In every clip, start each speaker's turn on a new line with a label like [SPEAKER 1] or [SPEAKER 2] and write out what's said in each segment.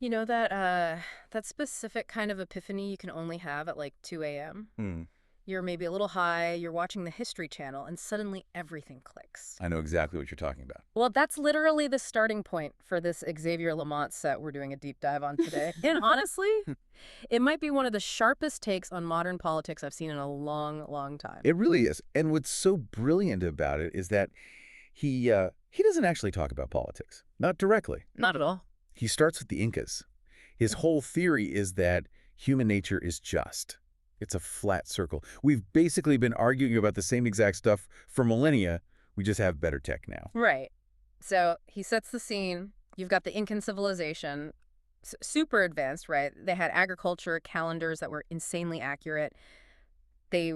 [SPEAKER 1] You know that specific kind of epiphany you can only have at like 2 a.m.?
[SPEAKER 2] Hmm.
[SPEAKER 1] You're maybe a little high, you're watching the History Channel, and suddenly everything clicks.
[SPEAKER 2] I know exactly what you're talking about.
[SPEAKER 1] Well, that's literally the starting point for this Xavier Lamont set we're doing a deep dive on today. And honestly, it might be one of the sharpest takes on modern politics I've seen in a long, long time.
[SPEAKER 2] It really is. And what's so brilliant about it is that he doesn't actually talk about politics, not directly.
[SPEAKER 1] Not at all.
[SPEAKER 2] He starts with the Incas. His whole theory is that human nature is just. It's a flat circle. We've basically been arguing about the same exact stuff for millennia. We just have better tech now.
[SPEAKER 1] Right. So he sets the scene. You've got the Incan civilization, super advanced, right? They had agriculture, calendars that were insanely accurate. They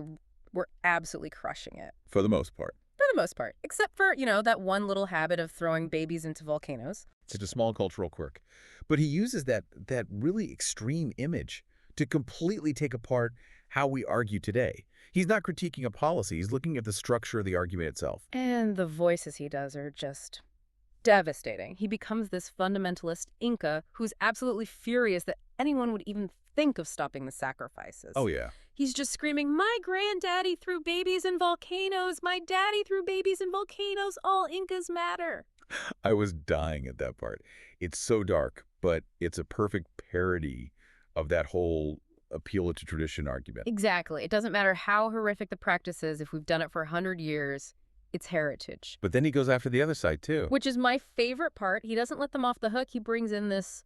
[SPEAKER 1] were absolutely crushing it.
[SPEAKER 2] For the most part.
[SPEAKER 1] For the most part. Except for, that one little habit of throwing babies into volcanoes.
[SPEAKER 2] It's a small cultural quirk. But he uses that really extreme image to completely take apart how we argue today. He's not critiquing a policy. He's looking at the structure of the argument itself.
[SPEAKER 1] And the voices he does are just devastating. He becomes this fundamentalist Inca who's absolutely furious that anyone would even think of stopping the sacrifices.
[SPEAKER 2] Oh, yeah.
[SPEAKER 1] He's just screaming, "My granddaddy threw babies in volcanoes! My daddy threw babies in volcanoes! All Incas matter!"
[SPEAKER 2] I was dying at that part. It's so dark, but it's a perfect parody of that whole appeal to tradition argument.
[SPEAKER 1] Exactly. It doesn't matter how horrific the practice is. If we've done it for 100 years, it's heritage.
[SPEAKER 2] But then he goes after the other side, too.
[SPEAKER 1] Which is my favorite part. He doesn't let them off the hook. He brings in this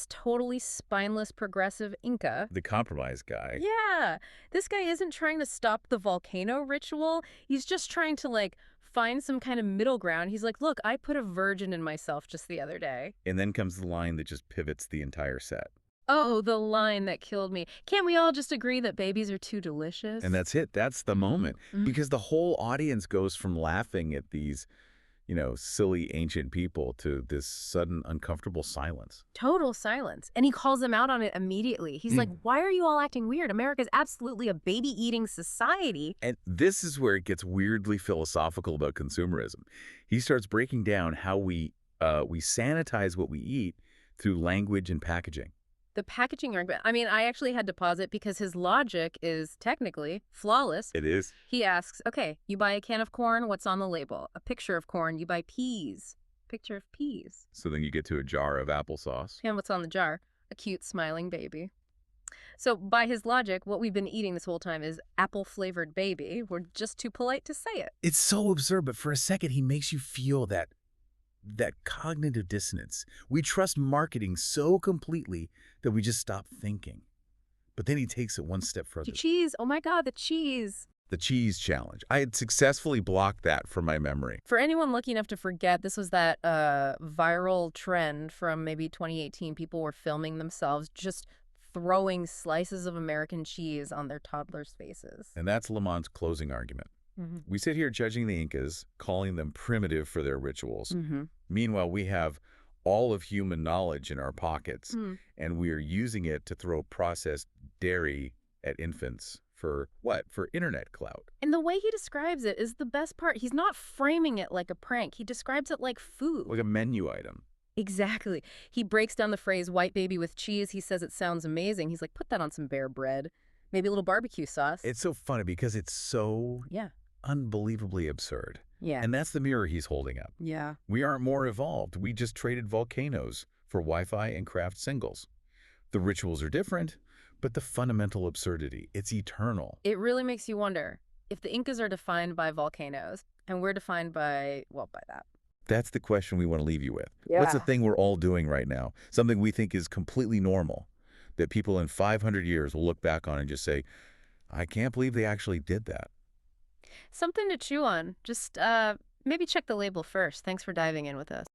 [SPEAKER 1] totally spineless progressive Inca.
[SPEAKER 2] The compromise guy.
[SPEAKER 1] Yeah. This guy isn't trying to stop the volcano ritual. He's just trying to, find some kind of middle ground. He's like, "Look, I put a virgin in myself just the other day."
[SPEAKER 2] And then comes the line that just pivots the entire set.
[SPEAKER 1] Oh, the line that killed me. Can't we all just agree that babies are too delicious?
[SPEAKER 2] And that's it. That's the moment. Because the whole audience goes from laughing at these, silly ancient people to this sudden uncomfortable silence.
[SPEAKER 1] Total silence. And he calls them out on it immediately. He's like, "Why are you all acting weird? America's absolutely a baby-eating society."
[SPEAKER 2] And this is where it gets weirdly philosophical about consumerism. He starts breaking down how we sanitize what we eat through language and packaging.
[SPEAKER 1] The packaging argument, I actually had to pause it because his logic is technically flawless.
[SPEAKER 2] It is.
[SPEAKER 1] He asks, okay, you buy a can of corn, what's on the label? A picture of corn. You buy peas. Picture of peas.
[SPEAKER 2] So then you get to a jar of applesauce.
[SPEAKER 1] And what's on the jar? A cute, smiling baby. So by his logic, what we've been eating this whole time is apple-flavored baby. We're just too polite to say it.
[SPEAKER 2] It's so absurd, but for a second he makes you feel that cognitive dissonance. We trust marketing so completely that we just stop thinking. But then he takes it one step further.
[SPEAKER 1] The cheese. Oh my God, the cheese.
[SPEAKER 2] The cheese challenge. I had successfully blocked that from my memory.
[SPEAKER 1] For anyone lucky enough to forget, this was that viral trend from maybe 2018. People were filming themselves just throwing slices of American cheese on their toddlers' faces.
[SPEAKER 2] And that's Lamont's closing argument. We sit here judging the Incas, calling them primitive for their rituals. Meanwhile, we have all of human knowledge in our pockets, and we are using it to throw processed dairy at infants for what? For internet clout.
[SPEAKER 1] And the way he describes it is the best part. He's not framing it like a prank. He describes it like food.
[SPEAKER 2] Like a menu item.
[SPEAKER 1] Exactly. He breaks down the phrase white baby with cheese. He says it sounds amazing. He's like, put that on some bear bread. Maybe a little barbecue sauce.
[SPEAKER 2] It's so funny because it's so unbelievably absurd.
[SPEAKER 1] Yeah.
[SPEAKER 2] And that's the mirror he's holding up.
[SPEAKER 1] Yeah.
[SPEAKER 2] We aren't more evolved. We just traded volcanoes for Wi-Fi and craft singles. The rituals are different, but the fundamental absurdity, it's eternal.
[SPEAKER 1] It really makes you wonder if the Incas are defined by volcanoes and we're defined by that.
[SPEAKER 2] That's the question we want to leave you with.
[SPEAKER 1] Yeah.
[SPEAKER 2] What's the thing we're all doing right now? Something we think is completely normal, that people in 500 years will look back on and just say, I can't believe they actually did that.
[SPEAKER 1] Something to chew on. Just maybe check the label first. Thanks for diving in with us.